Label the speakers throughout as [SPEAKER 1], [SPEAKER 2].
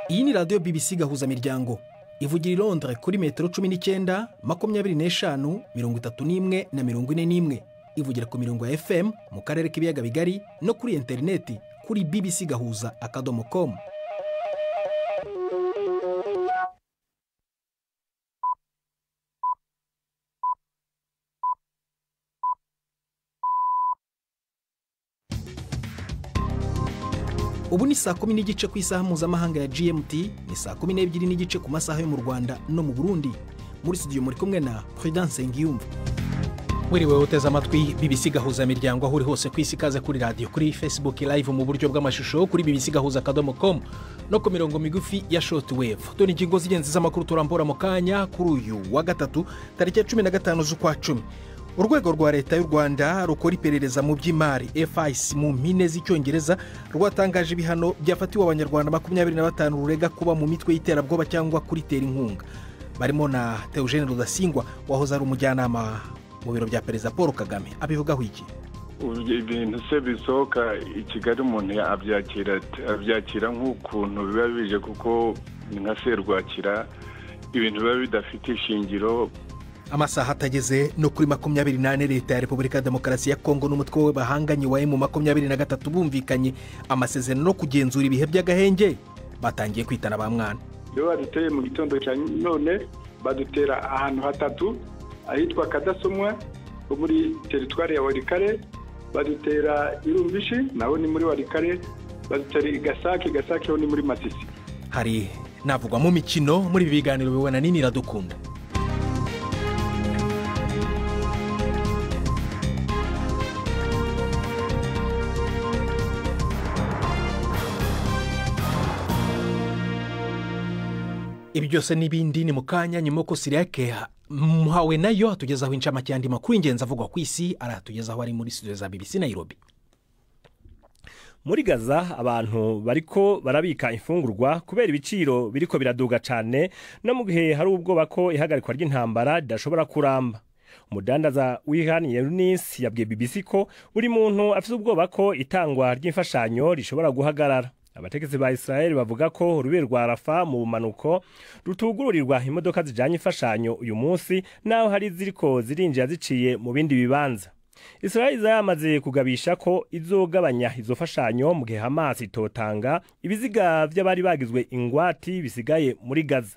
[SPEAKER 1] Iyi ni radio BBC gahuza miryango. Ivugira i Londres kuri metero 19, 25, 31 na 41. Ivugira ku mirongo ya FM mu karere k'ibiyaga bigari no kuri interineti kuri bbcgahuza.com. Ubu ni saa 10 n'igice ku isaha mpuzamahanga ya GMT, ni saa 12 n'igice ku masaha yo mu Rwanda no mu Burundi. Muri studio muri kumwe na Prudence Ngiyumva. Wiriwe uteze amatwi BBC gahuza miryango aho uri hose ku isi, kaze kuri radio, kuri Facebook live mu buryo bw'amashusho kuri bbcgahuza.com no ku mirongo migufi ya shortwave. Dore ingingo z'ingenzi z'amakuru turambura mu kanya kuri uyu wa gatatu tariki 15 z'ukwa 10. Urwego rwa leta y'u Rwanda rukora iperereza mu by'imari FIC mu mpine z'icyongereza rwatangaje ibihano byafatiwe abanyarwanda 25 rurega kuba mu mitwe y'iterabwoba cyangwa kuri tera inkunga. Barimo na Theogene Rudasingwa wahoze ari umujyanama mu biro bya Perezida Paul Kagame. Abivugaho iki?
[SPEAKER 2] Ibintu se bisohoka i Kigali umuntu abyakira nk'ukuntu biba bije, kuko nka serwakira ibintu biba bidafite ishingiro.
[SPEAKER 1] Amasaha atageze no kuri 28 leta ya Repubulika ya Demokarasi ya Kongo n'umutwe we bahanganye wa M23 bumvikanye amasezerano no kugenzura ibihe by'agahenge, batangiye kwitana ba mwana.
[SPEAKER 2] Iyo baduteye mu gitondo cya none badutera ahantu hatatu ahitwa Kadasomwa ho muri teritwari ya Walikale, badutera Irumbishi naho ni muri Walikale, badutera Gasake ho ni muri Masisi.
[SPEAKER 1] Hari navugwa mu mikino muri biganiro bibona nini Iradukunda. Ibi byose n'ibindi ni mukanya nyuma ko Siriake muhawe nayo atugezaho incamake yandi makuru ingenzi avugwa ku isi, aratugezaho ari muri studio za BBC Nairobi.
[SPEAKER 3] Muri Gaza abantu bariko barabika imfungurwa kubera ibiciro biriko biraduga cyane, no mu gihe hari ubwoba ko ihagarikwa ry'intambara ridashobora kuramba. Umudandaza Wihan Yunis yabwiye BBC ko buri muntu afite ubwoba ko itangwa ry'imfashanyo rishobora guhagarara. Abategetsi ba Israel bavuga ko urubero rwa Rafa mu bumanuko rutugururirwa imodoka zijanye imfashanyo uyu munsi, naho hari ziriko zirinjira ziciye mu bindi bibanza. Israel yamaze kugabisha ko izogabanya izo fashanyo mu gihe Hamas itotanga ibiziga by'abari bagizwe ingwati bisigaye muri Gaza.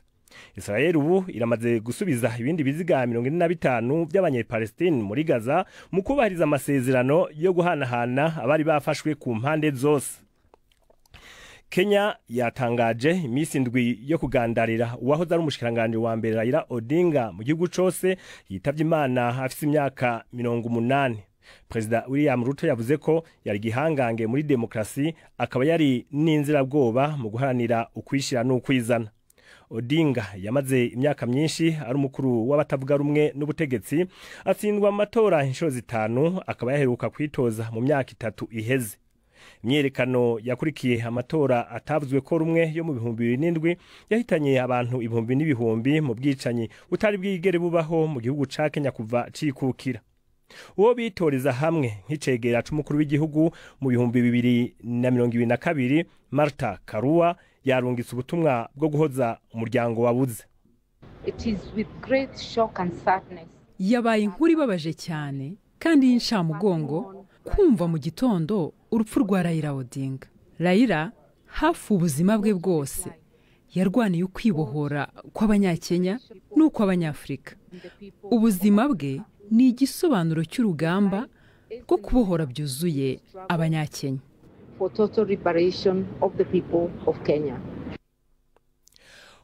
[SPEAKER 3] Israel ubu iramaze gusubiza ibindi biziga 45 by'abanyepalestine muri Gaza mu kubahiriza amasezerano yo guhanahana abari bafashwe ku mpande zose. Kenya yatangaje imisi ndwi yo kugandarira uwahoze ari umushikiranganje wa mbere Raila Odinga mu gihugu cyose yitavye Imana afite imyaka 80. Perezida William Ruto yavuze ko yari gihangange muri demokrasi, akaba yari n'inzira bwoba mu guharanira ukwishira n'ukwizana. Odinga yamaze imyaka myinshi ari umukuru w'abatavuga rumwe n'ubutegetsi, atsindwa amatora inshuro 5, akaba yaheruka kwitoza mu myaka 3 iheze. Imyerekano yakurikiye amatora atavuzwe ko rumwe yo mu 2007 yahitanye abantu ibihumbi n'ibihumbi mu bwicanyi utari bwigere bubaho mu gihugu ca Kenya kuva cikukira. Uwo bitoreza hamwe nk'icegera c'umukuru w'igihugu mu 2022 Martha Karua yarungitse ubutumwa bwo guhoza umuryango wabuze.
[SPEAKER 4] It is with great shock and sadness.
[SPEAKER 5] Yabaye inkuru ibabaje cyane kandi y'inshamugongo kumva mu gitondo urupfu rwa Raila Odinga. Raila hafi ubuzima bwe bwose yarwaniye ukwibohora kw'abanyakenya n'uko abanyafrika. Ubuzima bwe ni igisobanuro cy'urugamba rwo kubohora byuzuye abanyakenya.
[SPEAKER 4] For total liberation of the people of Kenya.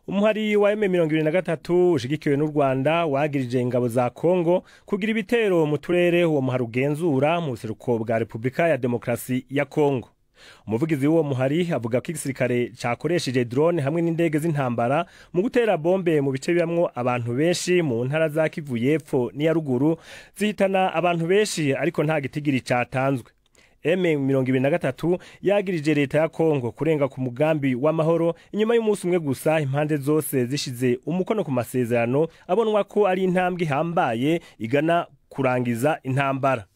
[SPEAKER 3] Umuhari wa M23 ushigikiwe n'u Rwanda wagirije ingabo za Kongo kugira ibitero mu turere uwo muhari ugenzura mu buseruko bwa Repubulika ya Demokarasi ya Kongo. Umuvugizi w'uwo muhari avuga ko igisirikare cyakoresheje drone hamwe n'indege z'intambara mu gutera bombe mu bice bibamwo abantu benshi mu ntara za Kivu y'Epfo n'iya ruguru, zihitana abantu benshi ariko nta gitigiri cyatanzwe. M23 yagirije leta ya Kongo kurenga ku mugambi w'amahoro inyuma y'umunsi umwe gusa impande zose zishize umukono ku masezerano abonwa ko ari intambwe hambaye igana kurangiza intambara.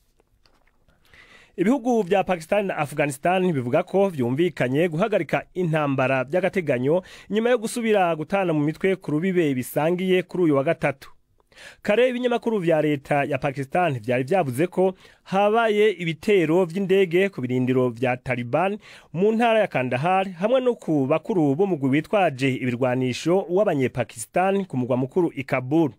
[SPEAKER 3] ibihugu vya Pakistan na Afghanistan bivuga ko vyumvikanye guhagarika intambara by'agateganyo nyuma yo gusubira gutana mu mitwe ku rubibe bisangiye kuri uyu wa gatatu. Kare ibinyamakuru vya leta ya Pakistan vyari vyavuze ko habaye ibitero vy'indege ku birindiro vya Taliban mu ntara ya Kandahar hamwe no ku bakuru bo mugwi witwaje ibirwanisho w'abanyepakistan ku mugwa mukuru i Kabul.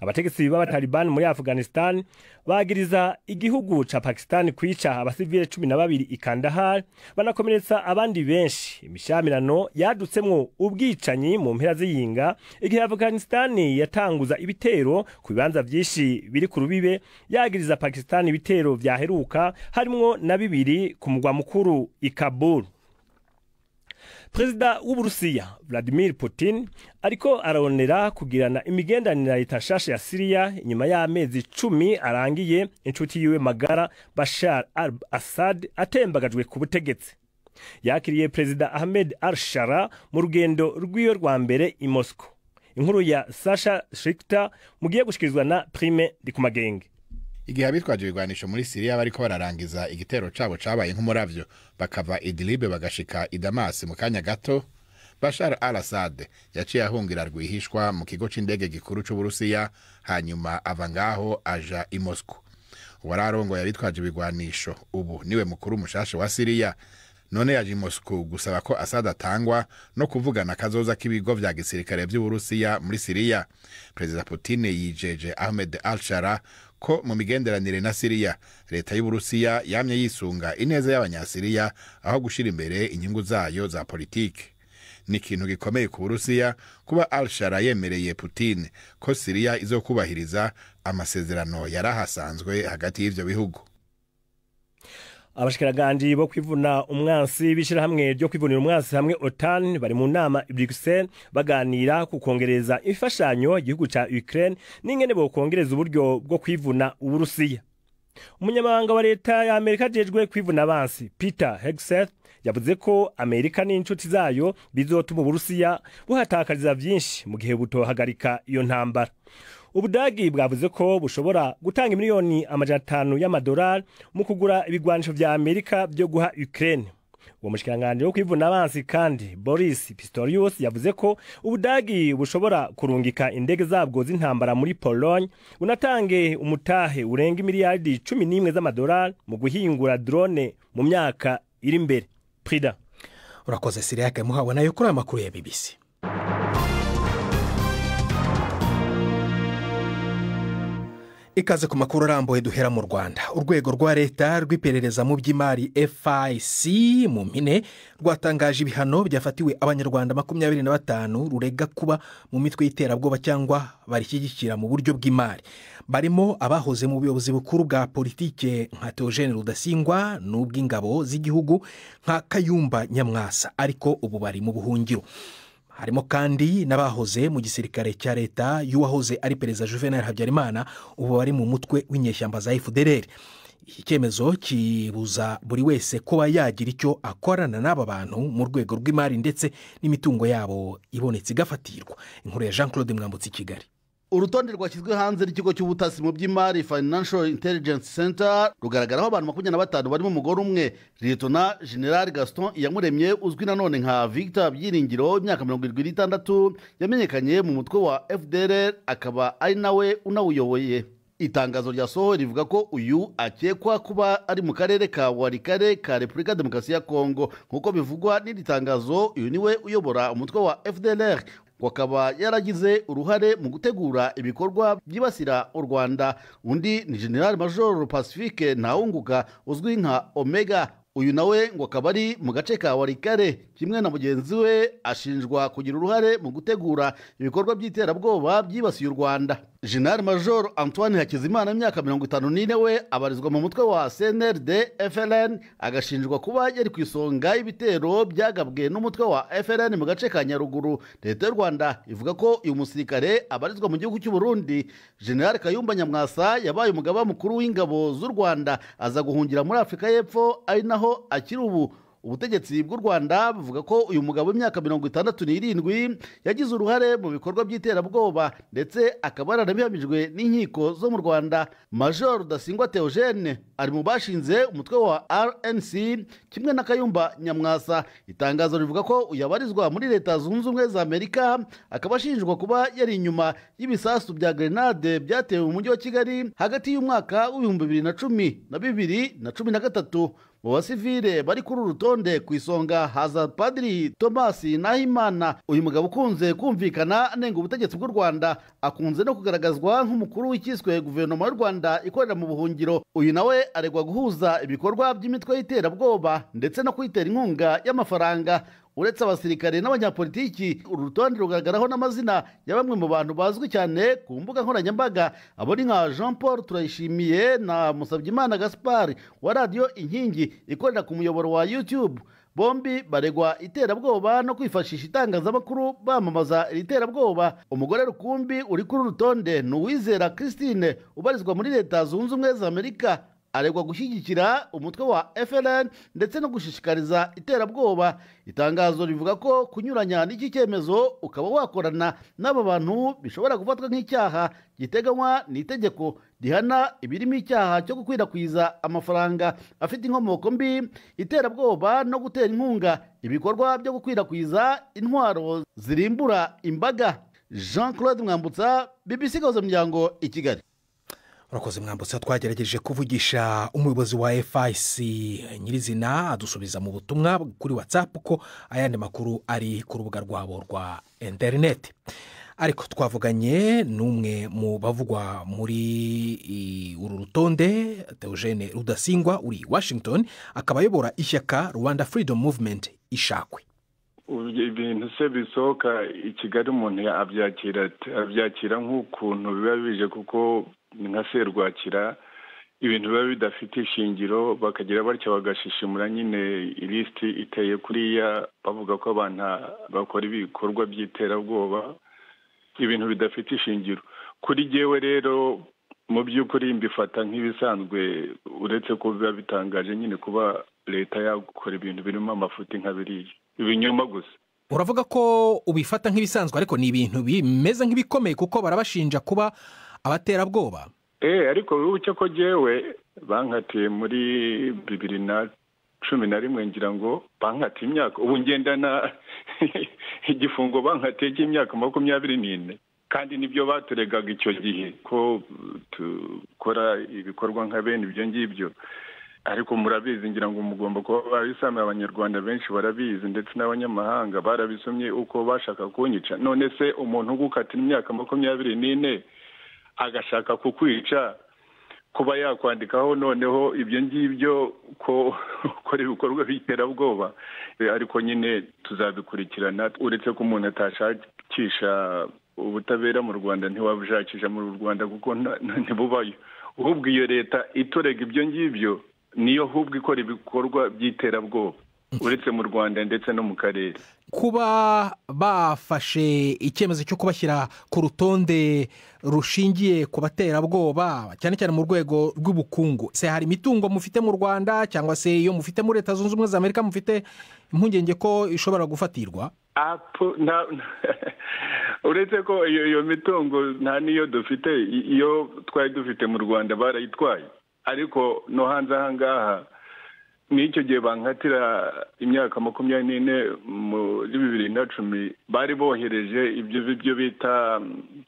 [SPEAKER 3] Abategetsi b'Abataliban muri Afghanistan bagiriza igihugu ca Pakistan kwica abasivile 12 i Kandahar banakomeretsa abandi benshi. Imishamirano yadutsemwo ubwicanyi mu mpera z'iyinga igihe Afghanistan yatanguza ibitero ku bibanza vyinshi biri ku rubibe, yagiriza Pakistan ibitero vyaheruka harimwo na 2 ku mugwa mukuru i Kabul. Perezida w'Uburusiya Vladimir Putin ariko aronera kugirana imigendanire na leta nshasha ya Syria inyuma y'amezi 10 arangiye inshuti yiwe magara Bashar al-Assad atembagajwe ku butegetsi. Yakiriye Perezida Ahmed al-Shara mu rugendo rw'iyo rwa mbere i Moscow. Inkuru ya Sasha Shikta mugiye gushikirizwa na Prime Ndikumagenge.
[SPEAKER 6] Igihe abitwaje ibigwanisho muri Syria bariko bararangiza igitero cabo cabaye nk'umuravyo bakava Idlib bagashika i Damas mu kanya gato, Bashar al-Assad yaciye ahungira rwihishwa mu kigo c'indege gikuru c'Uburusiya, hanyuma ava ngaho aja i Moscow. Wararongo yabitwaje ibigwanisho ubu niwe mukuru mushasha wa Syria, none yaje i Moscow gusaba ko Assad atangwa no kuvugana kazoza k'ibigo vya gisirikare vy'Uburusiya muri Syria. Perezida Putin yijeje Ahmed al-Shara ko mu migenderanire na Syria leta y'Uburusiya yamye yisunga ineza y'abanyasiriya aho gushira imbere inyungu zayo za politike. Ni ikintu gikomeye ku Burusiya kuba al-Shara yemereye Putin ko Syria izokubahiriza amasezerano yarahasanzwe hagati y'ivyo bihugu.
[SPEAKER 3] Abashikiranganje bo kwivuna umwansi bishirahamwe ryo kwivunira umwansi hamwe OTAN bari mu nama i Bruxelles baganira ku kongereza ifashanyo igihugu ca Ukraine n'ingene bo kongereza uburyo bwo kwivuna Uburusiya. Umunyamabanga wa leta ya Amerika jejwe kwivuna abansi Peter Hegseth yavuze ko Amerika n'inshuti zayo bizotuma Uburusiya buhatakariza vyinshi mu gihe butohagarika iyo ntambara. Ubudagi bwavuze ko bushobora gutanga miliyoni 500 y'amadolari mu kugura ibigwanisho vya Amerika byo guha Ukraine. Uwo mushikiranganje wo kwivuna abansi kandi Boris Pistorius yavuze ko Ubudagi bushobora kurungika indege zabwo z'intambara muri Pologne, unatange umutahe urenga miliyardi 11 z'amadolari mu guhingura drone mu myaka iri imbere. Prida
[SPEAKER 1] urakoze Siriake muhabona yo kuri amakuru ya BBC. Ikaze ku makuru arambuye duhera mu Rwanda. Urwego rwa leta rw'iperereza mu by'imari FIC mu mpine rwatangaje ibihano byafatiwe abanyarwanda 25 rurega kuba mu mitwe y'iterabwoba cyangwa barishyigikira mu buryo bw'imari. Barimo abahoze mu buyobozi bukuru bwa politike nka Theogene Rudasingwa n'ubw'ingabo z'igihugu nka Kayumba Nyamwasa, ariko ubu bari mu buhungiro. Harimo kandi n'abahoze mu gisirikare cya leta y'uwahoze ari Perezida Juvenal Habyarimana, ubu bari mu mutwe w'inyeshyamba za FDLR. Iki cyemezo kibuza buri wese kuba yagira icyo akorana n'aba bantu mu rwego rw'imari ndetse n'imitungo yabo ibonetse igafatirwa. Inkuru ya Jean Claude Mwambutsi, Kigali.
[SPEAKER 7] Urutonde rwashyizwe hanze n'ikigo cy'ubutasi mu by'imari Financial Intelligence Center rugaragaraho abantu 25 barimo umugore umwe, Lieutenant General Gaston Iyamuremye uzwi nanone nka Victor Byiringiro, imyaka 76, yamenyekanye mu mutwe wa FDLR akaba ari nawe unawuyoboye. Itangazo ryasohoye rivuga ko uyu akekwa kuba ari mu karere ka Warikare ka Repubulika Demokarasi ya Kongo. Nkuko bivugwa n'iri tangazo, uyu niwe uyobora umutwe wa FDLR, wakaba yaragize uruhare mu gutegura ibikorwa byibasira u Rwanda. Undi ni General Major Pacifique Ntawunguka uzwi nka Omega. Uyu nawe ngo akaba ari mu gace ka Warikare, kimwe na mugenzi we ashinjwa kugira uruhare mu gutegura ibikorwa by'iterabwoba byibasiye u Rwanda. General Major Antoine Hakizimana, imyaka 54, we abarizwa mu mutwe wa CNRD FLN, agashinjwa kuba yari ku isonga y'ibitero byagabwe n'umutwe wa FLN mu gace ka Nyaruguru. Leta y'u Rwanda ivuga ko uyu musirikare abarizwa mu gihugu cy'u Burundi. General Kayumba Nyamwasa yabaye umugaba mukuru w'ingabo z'u Rwanda, aza guhungira muri Afrika y'Epfo, ari naho akiri ubu. ubutegetsi bw'u Rwanda buvuga ko uyu mugabo w'imyaka 67 yagize uruhare mu bikorwa by'iterabwoba ndetse akaba yaranabihamijwe n'inkiko zo mu Rwanda. Major Rudasingwa Theogene ari mu bashinze umutwe wa RNC kimwe na Kayumba Nyamwasa. Itangazo rivuga ko uyabarizwa muri Leta Zunze Ubumwe za Amerika, akaba ashinjwa kuba yari inyuma y'ibisasu bya grenade byatewe mu mujyi wa Kigali hagati y'umwaka w'2010 na 2013. Mu basivile bari kuri uru rutonde ku isonga haza Padiri Thomas Nahimana. Uyu mugabo ukunze kumvikana anenga ubutegetsi bw'u Rwanda, akunze no kugaragazwa nk'umukuru w'ikiswe guverinoma y'u Rwanda ikorera mu buhungiro. Uyu nawe aregwa guhuza ibikorwa by'imitwe y'iterabwoba ndetse no kwitera inkunga y'amafaranga. Uretse abasirikare n'abanyapolitiki, uru rutonde rugaragaraho n'amazina ya bamwe mu bantu bazwi cyane ku mbuga nkoranyambaga. Abo ni nka Jean Paul Turayishimiye na Musabyimana Gaspard wa Radio Inkingi ikorera ku muyoboro wa YouTube. Bombi baregwa iterabwoba no kwifashisha itangazamakuru bamamaza iri terabwoba. Umugore rukumbi uri kuri rutonde ni Uwizera Christine ubarizwa muri Leta Zunze Ubumwe za Amerika. Aregwa gushyigikira umutwe wa FLN ndetse no gushishikariza iterabwoba. Itangazo rivuga ko kunyuranya n'iki cyemezo ukaba wakorana n'aba bantu bishobora gufatwa nk'icyaha giteganywa n'itegeko rihana ibirimo icyaha cyo gukwirakwiza amafaranga afite inkomoko mbi, iterabwoba no gutera inkunga ibikorwa byo gukwirakwiza intwaro zirimbura imbaga. Jean-Claude Mwambutsa, BBC Gahuzamuryango, i Kigali.
[SPEAKER 1] Urakoze Mwambutsa. Twagerageje kuvugisha umuyobozi wa FIC nyirizina adusubiza mu butumwa kuri WhatsApp ko ayandi makuru ari ku rubuga rwabo rwa interineti. Ariko twavuganye n'umwe mu bavugwa muri uru rutonde, Theogene Rudasingwa uri Washington, akaba ayobora ishyaka Rwanda Freedom Movement Ishakwe.
[SPEAKER 2] Ibintu se bisohoka i Kigali umuntu abyakira nk'ukuntu biba bije, kuko nka serwakira ibintu biba bidafite ishingiro, bakagira batya bagashishimura nyine ilisiti iteye kuriya, bavuga ko abantu bakora ibikorwa by'iterabwoba, ibintu bidafite ishingiro. Kuri jyewe rero mu by'ukuri mbifata nk'ibisanzwe, uretse ko biba bitangaje nyine kuba leta yakora ibintu birimo amafuti nka biriya, ibinyoma gusa.
[SPEAKER 1] Uravuga ko ubifata nk'ibisanzwe, ariko ni ibintu bimeze nk'ibikomeye kuko barabashinja kuba abaterabwoba.
[SPEAKER 2] Ariko ubucye ko jyewe bankatiye muri 2011 ngira ngo bankatiye imyaka, ubu ngendana igifungo bankatiye cy'imyaka 24, kandi nibyo baturegaga icyo gihe ko tukora ibikorwa nka bene ibyo ngibyo. Ariko murabizi, ngira ngo mugomba kuba babisomye, abanyarwanda benshi barabizi ndetse n'abanyamahanga barabisomye uko bashaka kunyica. None se umuntu ugukatira imyaka 24 agashaka kukwica, kuba yakwandikaho noneho ibyo ngibyo ko ukora ibikorwa by'iterabwoba, ariko nyine tuzabikurikirana. Uretse ko umuntu atashakisha ubutabera mu Rwanda, ntiwabushakisha mu Rwanda kuko ntibubayo. Ahubwo iyo leta itorega ibyo ngibyo niyo ahubwo ikora ibikorwa by'iterabwoba, uretse mu Rwanda ndetse no mu karere.
[SPEAKER 1] Kuba bafashe icyemezo cyo kubashyira ku rutonde rushingiye ku baterabwoba, cyane cyane mu rwego rw'ubukungu, se hari imitungo mufite mu Rwanda cyangwa se iyo mufite muri Leta Zunze Ubumwe za Amerika mufite impungenge ko ishobora gufatirwa?
[SPEAKER 2] Uretse ko iyo mitungo nta niyo dufite, iyo twari dufite mu Rwanda barayitwaye, ariko no hanze aha ngaha n'icyo gihe bankatira imyaka 24 muri 2010 bari bohereje ibyo bita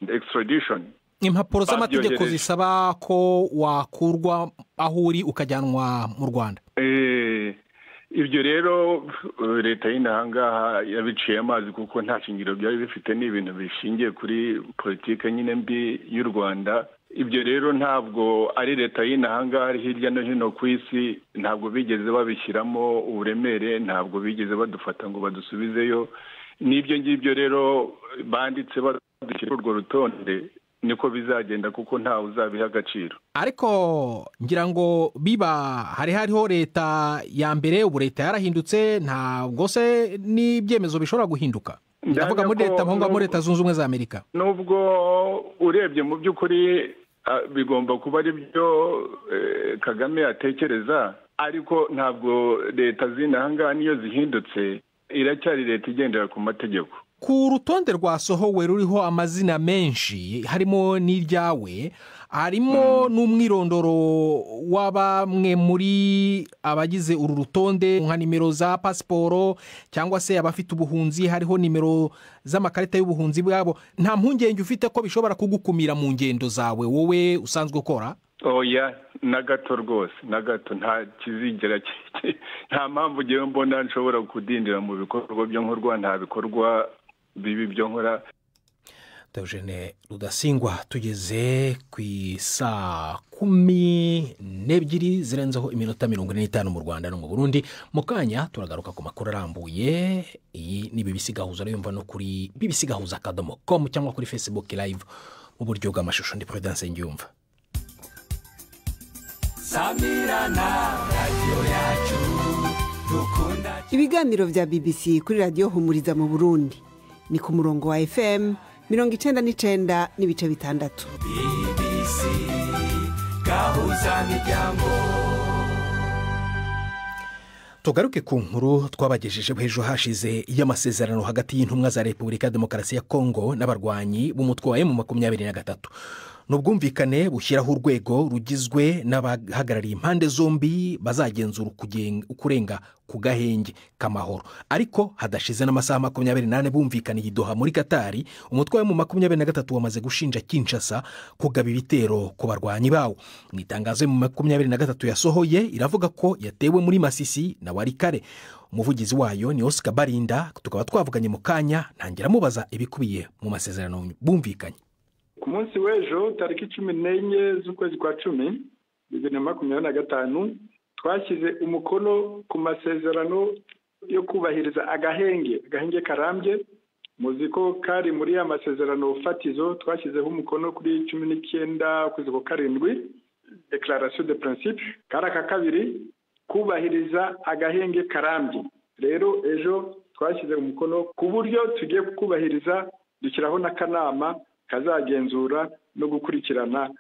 [SPEAKER 2] extradition,
[SPEAKER 1] impapuro z'amategeko zisaba ko wakurwa aho uri ukajyanwa mu Rwanda.
[SPEAKER 2] Ibyo rero leta y'inahangaha yabiciye amazi kuko nta shingiro byari bifite, n'ibintu bishingiye kuri politike nyine mbi y'u Rwanda. Ibyo rero ntabwo ari leta y'inahangaha, ari hirya no hino ku isi, ntabwo bigeze babishyiramo uburemere, ntabwo bigeze badufata ngo badusubizeyo. N'ibyo ngibyo rero banditse badushyira urwo rutonde, niko bizagenda kuko ntawe uzabiha agaciro.
[SPEAKER 1] Ariko ngira ngo biba hariho leta ya mbere, ubu leta yarahindutse, ntabwo se n'ibyemezo bishobora guhinduka. Ndavuga muri leta muri Leta Zunze Ubumwe za Amerika.
[SPEAKER 2] Nubwo urebye mu by'ukuri bigomba kuba ari byo Kagame atekereza, ariko ntabwo leta zindi aha ngaha niyo zihindutse iracyari leta igendera ku mategeko.
[SPEAKER 1] Ku rutonde rwasohowe ruriho amazina menshi harimo n'iryawe, harimo n'umwirondoro w'abamwe muri abagize uru rutonde nka nimero za pasiporo cyangwa se abafite ubuhunzi, hariho nimero z'amakarita y'ubuhunzi bwabo. Nta mpungenge ufite ko bishobora kugukumira mu ngendo zawe wowe usanzwe ukora?
[SPEAKER 2] Oya, na gato rwose, na gato, nta kizigera nta mpamvu ngewe mbona nshobora kudindira mu bikorwa byo nkorwa, nta bikorwa bibi byo nkora.
[SPEAKER 1] Eugene Rudasingwa, tugeze ku isaa 12 zirenzeho iminota 45 mu Rwanda no mu Burundi. Mu kanya turagaruka ku makuru arambuye. Iyi ni BBC Gahuza, yumva no kuri bbcgahuza.com cyangwa kuri Facebook live mu buryo bw'amashusho. Ndi Prudence Ngiyumva.
[SPEAKER 8] Ibiganiro vya BBC kuri radio Humuriza mu Burundi ni ku murongo wa FM 99 n'ibice bitandatu. BBC Gahuza Miryango.
[SPEAKER 1] Tugaruke ku nkuru twabagejeje ejo hashize y'amasezerano hagati y'intumwa za Repubulika ya Demokarasi ya Kongo n'abarwanyi b'umutwe wa M23. N'ubwumvikane bushyiraho urwego rugizwe n'abahagarariye impande zombi bazagenzura ukurenga ku gahenge k'amahoro. Ariko hadashize n'amasaha 28 bumvikaniye i Doha muri Katari, umutwe wa M23 wamaze gushinja Kinshasa kugaba ibitero ku barwanyi bawo. Mu itangazo M23 yasohoye iravuga ko yatewe muri Masisi na Walikare. Umuvugizi wayo ni Oscar Barinda, tukaba twavuganye mu kanya ntangira mubaza ibikubiye mu masezerano bumvikanye.
[SPEAKER 2] Ku munsi w'ejo tariki 14 z'ukwezi kwa 10 2025 twashyize umukono ku masezerano yo kubahiriza agahenge karambye. Muzi ko kari muri ya masezerano fatizo twashyizeho umukono kuri 19 ukwezi kwa 7 Declaration de Principe. Karaka kabiri kubahiriza agahenge karambye. Rero ejo twashyize umukono ku buryo tugiye kubahiriza, dushyiraho n'akanama kazagenzura no gukurikirana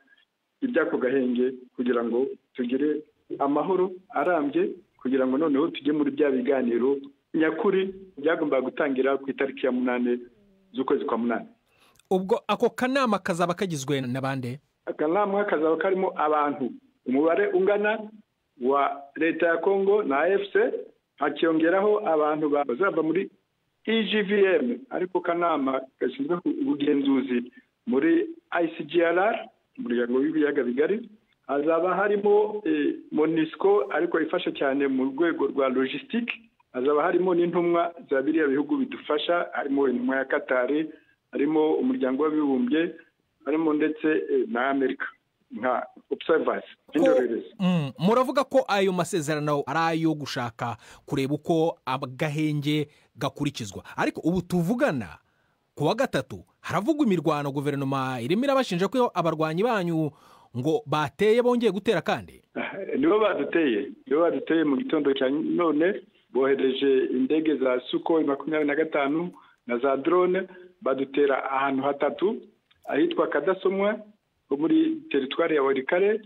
[SPEAKER 2] ibyako gahenge kugira ngo tugire amahoro arambye, kugira ngo noneho tujye muri bya biganiro nyakuri byagomba gutangira ku itariki ya 8 z'ukwezi kwa 8.
[SPEAKER 1] Ubwo ako kanama kazaba kagizwe n'abande?
[SPEAKER 2] Akanama kazaba karimo abantu umubare ungana wa leta ya Kongo na AFC, hakiyongeraho abantu bazava muri EGVM, ariko kanama gashinzwe ubugenzuzi muri ICGLR, umuryango w'ibiyaga bigari. Hazaba harimo MONUSCO ariko ifasha cyane mu rwego rwa logistique. Hazaba harimo n'intumwa za biriya bihugu bidufasha, harimo intumwa ya Katari, harimo umuryango w'abibumbye, harimo ndetse na Amerika nka observers, indorerezi.
[SPEAKER 1] Muravuga ko ayo masezerano ari ayo gushaka kureba uko agahenge gakurikizwa. Ariko ubu tuvugana ku wa gatatu haravugwa imirwano, guverinoma irimo irabashinja ko abarwanyi banyu ngo bateye bongeye gutera kandi.
[SPEAKER 2] Nibo baduteye mu gitondo cya none, bohereje indege za Sukhoi 25 na za drone badutera ahantu hatatu ahitwa Kadasomwa ho muri teritwari ya Walikare,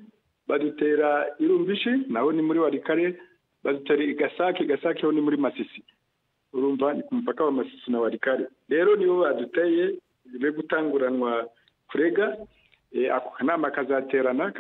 [SPEAKER 2] badutera Irumbishi naho ni muri Walikare, badutera Gasake ho ni muri Masisi. Urumva ni ku mupaka wa Masisi na Walikare. Rero nibo baduteye be gutanguranwa kurega. Ako kanama kazaterana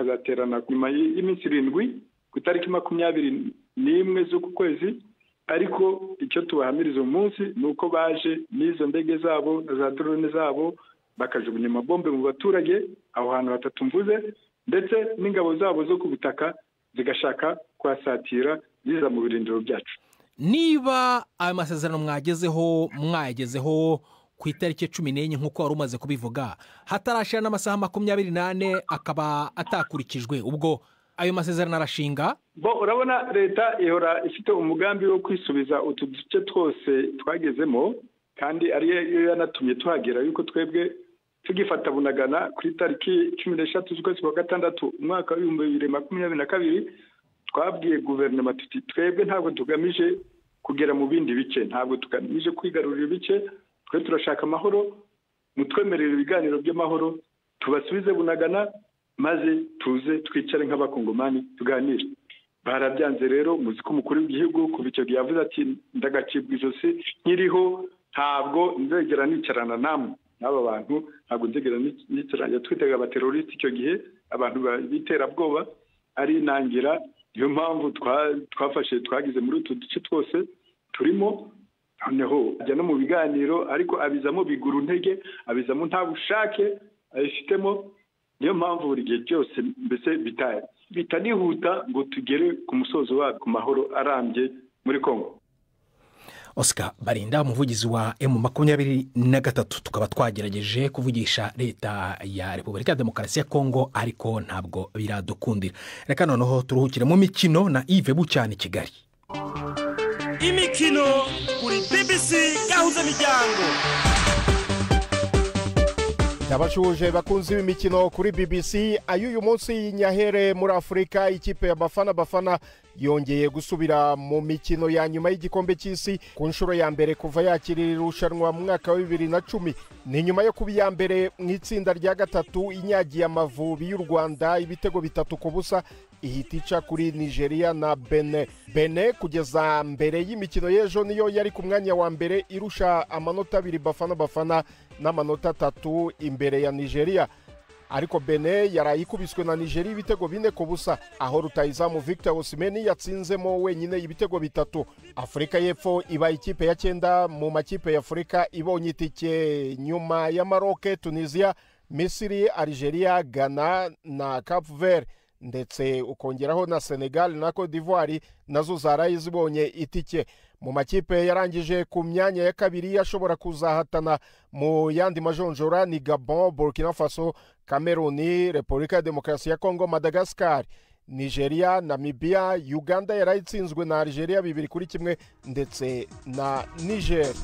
[SPEAKER 2] nyuma y'iminsi 7 ku itariki 21 z'uku kwezi. Ariko icyo tubahamiriza umunsi nuko baje n'izo ndege zabo na za drone zabo bakajugunya amabombe mu baturage aho hantu hatatu mvuze, ndetse n'ingabo zabo zo ku butaka zigashaka kwasatira ziza mu birindiro byacu.
[SPEAKER 1] Niba ayo masezerano mwayagezeho ku itariki 14 nk'uko wari umaze kubivuga, hatarashira n'amasaha 28 akaba atakurikijwe, ubwo ayo masezerano arashinga?
[SPEAKER 2] Urabona leta ihora ifite umugambi wo kwisubiza utu duce twose twagezemo, kandi ariyo yanatumye tuhagera yuko twebwe tugifata Bunagana kuri tariki 13 z'ukwezi kwa 6 umwaka wa 2022 twabwiye guverinoma tuti twebwe ntabwo tugamije kugera mu bindi bice, ntabwo tugamije kwigarurira ibice, twe turashaka amahoro, mutwemerera ibiganiro by'amahoro tubasubize Bunagana maze tuze twicare nk'abakongomani tuganire. barabyanze rero muzi ko umukuru w'igihugu kuva icyo gihe yavuze ati ndagacibwa ijosi nkiriho ntabwo nzegera nicarana namwe n'aba bantu ntabwo nzegera nicarana. Twitaga abateroriste icyo gihe abantu b'iterabwoba ari inangira. Niyo mpamvu twagize muri utu duce twose turimo, noneho ajya no mu biganiro ariko abizamo bigura intege, abizamo nta bushake abifitemo. Niyo mpamvu buri gihe cyose mbese bitanihuta ngo tugere ku musozo wa ku mahoro arambye muri Kongo.
[SPEAKER 1] Oscar Barinda, umuvugizi wa M23, tukaba twagerageje kuvugisha leta ya Repubulika ya Demokarasi ya Kongo ariko ntabwo biradukundira. Reka noneho turuhukire mu mikino na Yves Bucyane Kigali.
[SPEAKER 9] Imikino kuri BBC gahuza miryango.
[SPEAKER 10] Yabashuje bakunzi b'imikino kuri BBC. Ayuyu munsi Nyahere muri Afrika, ikipe ya Bafana yongeye gusubira mu mikino ya nyuma y'igikombe cy'isi ku nshuro ya mbere kuva yakirira irushanwa mu mwaka wa 2010. Ni nyuma yo kuba ya mbere mu itsinda rya gatatu inyagiye Amavubi y'u Rwanda ibitego 3-0 ihita ica kuri Nigeria na Benin kugeza mbere y'imikino y'ejo niyo yari ku mwanya wa mbere irusha amanota 2 Bafana n'amanota 3 imbere ya Nigeria. Ariko Benin yarayikubiswe na Nigeria ibitego 4-0 aho rutayizamu Victor Osimhen yatsinzemo wenyine ibitego 3. Afrika y'Epfo iba ikipe ya 9 mu makipe ya Afrika ibonye itike nyuma ya Maroc, Tunisia, Misiri, Algeria, Ghana na Cape Verde, ndetse ukongeraho na Senegal na Cote d'Ivoire nazo zaraye zibonye itike. Mu makipe yarangije ku myanya ya kabiri ashobora kuzahatana mu yandi majonjora ni Gabon, Burkina Faso, Cameroon, Repubulika ya Demokarasi ya Kongo, Madagascar, Nigeria, Namibia, Uganda yarayitsinzwe na Algeria 2-1 ndetse na Niger.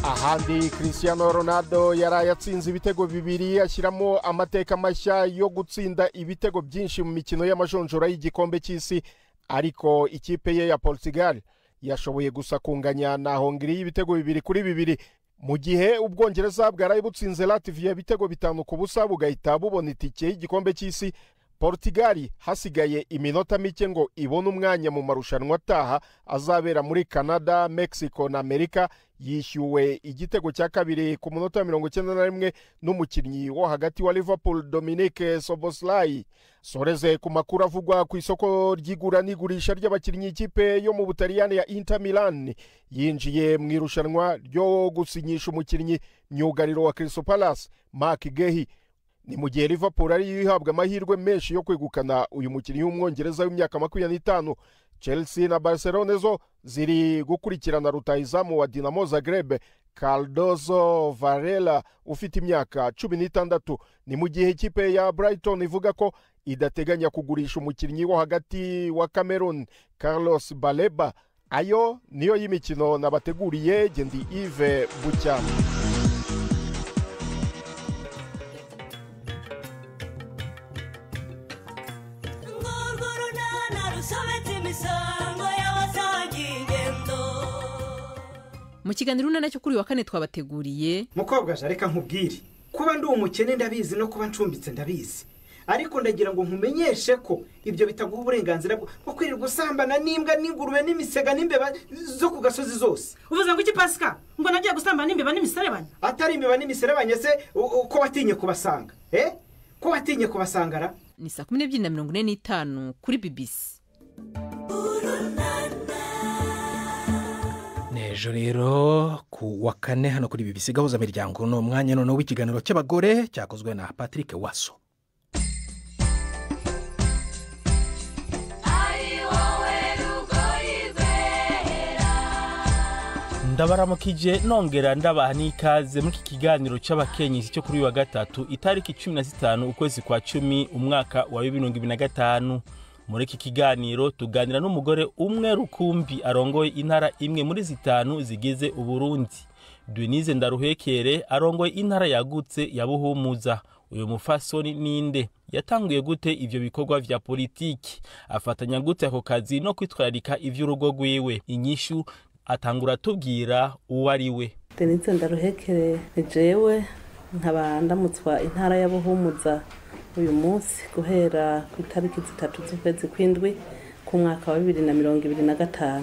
[SPEAKER 10] Ahandi Cristiano Ronaldo yarayatsinze ibitego 2 ashyiramo amateka mashya yo gutsinda ibitego byinshi mu mikino y'amajonjora y'igikombe cy'isi, ariko ikipe ye ya Portugal yashoboye gusa kunganya na Hongrie ibitego 2-2 mu gihe Ubwongereza bwaraye butsinze Latvia ibitego 5-0 bugahita bubona itike y'igikombe cy'isi. Portugal hasigaye iminota mike ngo ibone umwanya mu marushanwa ataha azabera muri Canada, Mexico na Amerika. Yishyuwe igitego cya kabiri ku munota 91 n'umukinnyi wo hagati wa Liverpool Dominique Szoboszlai. Soreze ku makuru avugwa ku isoko ry'igura n'igurisha ry'abakinnyi ikipe yo mu Butaliyani ya Inter Milan yinjiye mu irushanwa ryo gusinyisha umukinnyi myugariro wa Crystal Palace Mark Gehi. Ni mu gihe Liverpool ari yihabwa amahirwe menshi yo kwegukana uyu mukinnyi w'umwongereza w'imyaka 25. Chelsea na Barcelona zo ziri gukurikirana rutayizamu wa Dinamo Zagreb Cardozo Varela ufite imyaka 16. Ni mu gihe ikipe ya Brighton ivuga ko idateganya kugurisha umukinnyi wo hagati wa Cameroon Carlos Baleba. Ayo niyo y'imikino nabateguriye. Gendi Yves Bucyane.
[SPEAKER 11] Mu kiganiro runana cyo kuri wa kane twabateguriye
[SPEAKER 12] mukobwa reka nkubwire kuba ndi umukene ndabizi no kuba ncumbitse ndabizi, ariko ndagira ngo nkumenyeshe ko ibyo bitaguha uburenganzira bwo kwirirwa usambana n'imbwa n'ingurube n'imisega n'imbeba zo ku gasozi zose.
[SPEAKER 13] Uvuze ngo iki Pasika ngo nagiye gusambana n'imbeba n'imiserebanya?
[SPEAKER 12] Atari imbeba n'imiserebanya se ko watinye kubasanga ko watinye kubasangara.
[SPEAKER 11] Ni 12:45 kuri BBC.
[SPEAKER 1] Nejo rero ku wa kane hano kuri BBC gahuza miryango no mwanya none w'ikiganiro cy'abagore cyakozwe na Patrick Waso.
[SPEAKER 14] Ndabaramukije nongera ndabaha n'ikaze muri iki kiganiro cy'abakenyezi cyo kuri wa gatatu itariki 15 ukwezi kwa 10 umwaka wa 2025. Muri iki kiganiro tuganira n'umugore umwe rukumbi arongoye intara imwe muri 5 zigize Uburundi. Denise Ndaruhekere arongoye intara yagutse ya Buhumuza. Uyu mufasoni ninde? Yatanguye gute ivyo bikorwa vya politiki? Afatanya gute ako kazi no kwitwararika ivy'urugo rwiwe? Inyishu atangura tubwira uwo ari we.
[SPEAKER 15] Denise Ndaruhekere jewe nkaba ndamutswa intara ya Buhumuza uyu munsi guhera ku itariki 3 z'ukwezi kw'indwi ku mwaka wa 2025.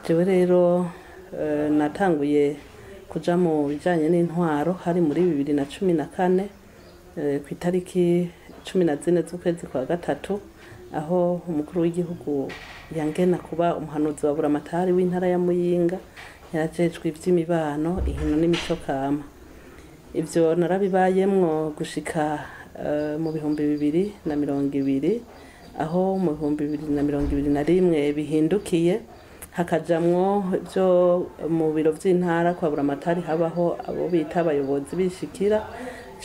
[SPEAKER 15] Jewe rero natanguye kuja mu bijanye n'intwaro hari muri 2014 ku itariki 14 z'ukwezi kwa gatatu, aho umukuru w'igihugu yangena kuba umuhanuzi wa buramatari w'intara ya Muyinga, yarajejwe ivy'imibano, inkino n'imico kama. Ivyo narabibayemwo gushika mu 2020, aho mu 2021 bihindukiye hakajamwo byo mu biro vy'intara kwa buramatari habaho abo bita abayobozi bishikira,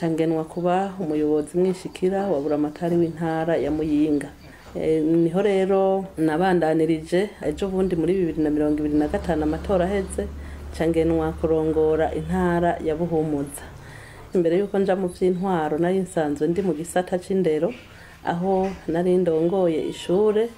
[SPEAKER 15] cangenwa kuba umuyobozi mwishikira wa buramatari w'intara ya Muyinga. Niho rero nabandanirije ejo bundi muri 2025 amatora aheze, cangenwa kurongora intara ya Buhumuza. Imbere yuko nja mu vy'intwaro nari nsanzwe ndi mu gisata c'indero, aho nari ndongoye ishure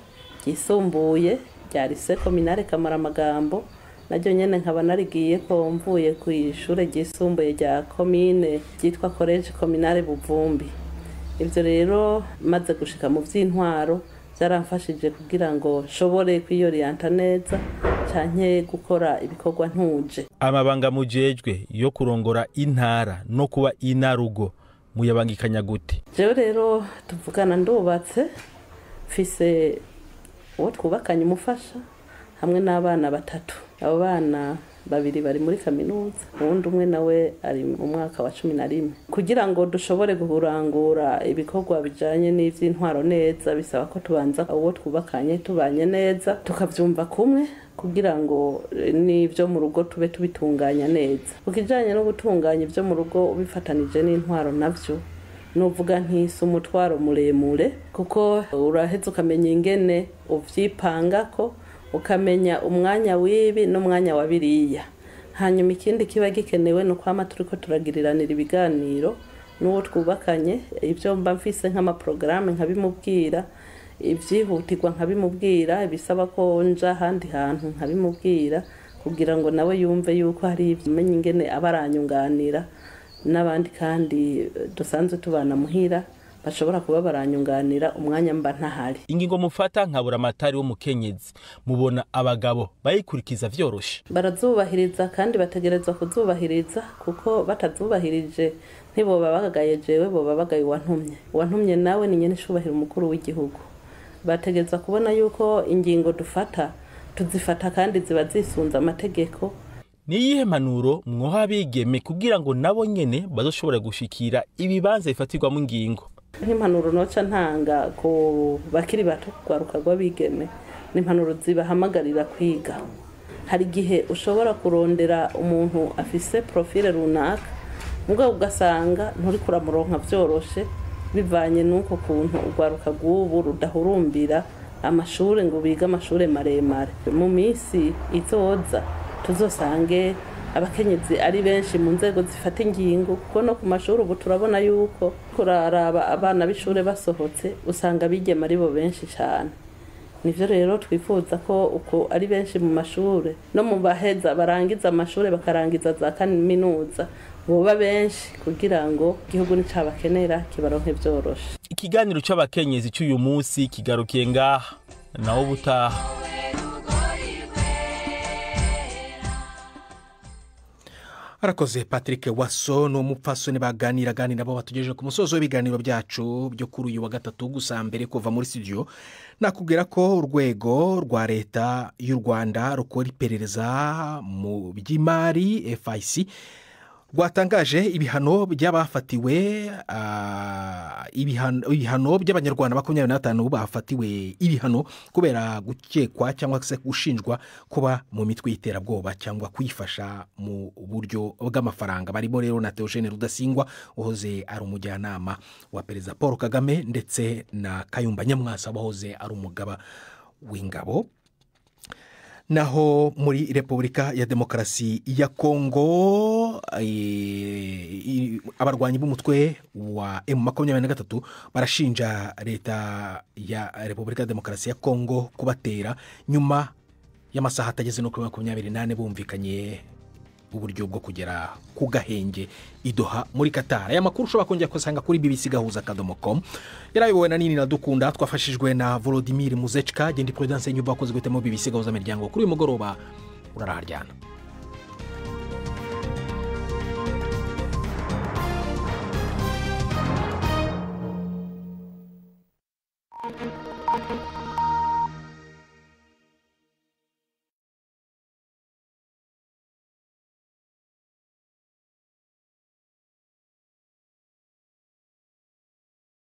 [SPEAKER 15] ryisumbuye rya Lycée Communale Kamaramagambo, naryo nyene nkaba narigiye ko mvuye ku ishure ryisumbuye rya commune ryitwa College Communale Buvumbi. Ivyo rero maze gushika mu vy'intwaro byaramfashije kugira ngo nshobore kwiyorienta neza canke gukora ibikorwa ntuje.
[SPEAKER 14] Amabanga mujejwe yo kurongora intara no kuba inarugo muyabangikanya gute?
[SPEAKER 15] Jewe rero tuvugana ndubatse, mfise uwo twubakanye umufasha hamwe n'abana 3. Abo bana 2 bari muri kaminuza, uwundi umwe nawe ari mu mwaka wa 11. Kugira ngo dushobore kurangura ibikorwa bijanye n'ivy'intwaro neza, bisaba ko tubanza uwo twubakanye tubanye neza, tukavyumva kumwe kugira ngo n'ivyo mu rugo tube tubitunganya neza. Ukijanye no gutunganya ivyo mu rugo ubifatanije n'intwaro navyo, nuvuga ntisi umutwaro muremure, kuko uraheza ukamenya ingene uvyipangako, ukamenya umwanya w'ibi n'umwanya wa biriya. Hanyuma ikindi kiba gikenewe no kwama turiko turagiriranira ibiganiro n'uwo twubakanye, ivyo mba mfise nk'amaprograme nkabimubwira, ivyihutirwa nkabimubwira, ibisaba ko nja handi hantu nkabimubwira, kugira ngo nawe yumve yuko hari ivyo menya ingene abaranyunganira n'abandi kandi dusanzwe tubana muhira bashobora kuba baranyunganira umwanya mba ntahari.
[SPEAKER 14] Ingingo mufata nka buramatari wo mukenyezi, mubona abagabo bayikurikiza vyoroshe?
[SPEAKER 15] Barazubahiriza kandi bategerezwa kuzubahiriza, kuko batazubahirije ntiboba bagagaye jewe, boba bagaye wantumye nawe ni nyene shubahira umukuru w'igihugu. Bategerezwa kubona yuko ingingo dufata tuzifata kandi ziba zisunza amategeko.
[SPEAKER 14] Ni iyihe manuro mwoha abigeme kugira ngo nabo nyene bazoshobora gushikira ibibanza bifatirwamo ingingo?
[SPEAKER 15] Nk'impanuro noca ntanga ku bakiri bato kwaruka rw'abigeme, n'impanuro zibahamagarira kwiga. Hari igihe ushobora kurondera umuntu afise profile runaka, mugabo ugasanga nturi kuramuronka vyoroshe, bivanye n'uko kuntu urwaruka rw'ubu rudahurumbira amashure ngo biga amashure maremare. Mu misi izoza tuzosange abakenyezi ari benshi mu nzego zifata ingingo, kuko no ku mashuri ubu turabona yuko kuraraba abana b'ishure basohotse usanga bigema ari bo benshi cyane. Nivyo rero twifuza ko uko ari benshi mu mashure no mu baheza barangiza amashure bakarangiza za kaminuza boba benshi, kugira ngo igihugu nicabakenera kibaronke vyoroshe.
[SPEAKER 14] Ikiganiro c'abakenyezi cy'uyu munsi kigarukiye ngaha, naho butaha.
[SPEAKER 1] Arakoze Patrick Waso n'umupfasoni baganira nabo batugejeje ku musozo w'ibiganiro byacu byo kuri uyu wa gatatu. Gusa mbere kuva muri studio nakubwira ko urwego rwa leta y'u Rwanda rukora iperereza mu by'imari FIC rwatangaje ibihano by'abafatiwe ibihano by'abanyarwanda 25 bafatiwe ibihano kubera gukekwa cyangwa se gushinjwa kuba mu mitwe y'iterabwoba cyangwa kwifasha mu buryo bw'amafaranga. Barimo rero na Theogene Rudasingwa uhoze ari umujyanama wa Perezida Paul Kagame, ndetse na Kayumba Nyamwasa wahoze ari umugaba w'ingabo. Naho muri Repubulika ya Demokarasi ya Kongo abarwanyi b'umutwe wa M23 barashinja leta ya Repubulika ya Demokarasi ya Kongo kubatera nyuma y'amasaha atageze no kuri 28 bumvikanye uburyo bwo kugera ku gahenge idoha muri Qatar. Aya makuru ushobora kongera kusanga kuri bbc.gahuza.com. yarayobowe na Nini Nadukunda, twafashijwe na Volodymyr Muzechka. Gendi Prudence Nyumba wakoze gutemo BBC Gahuza Miryango. Kuri uyu mugoroba uraraharyana.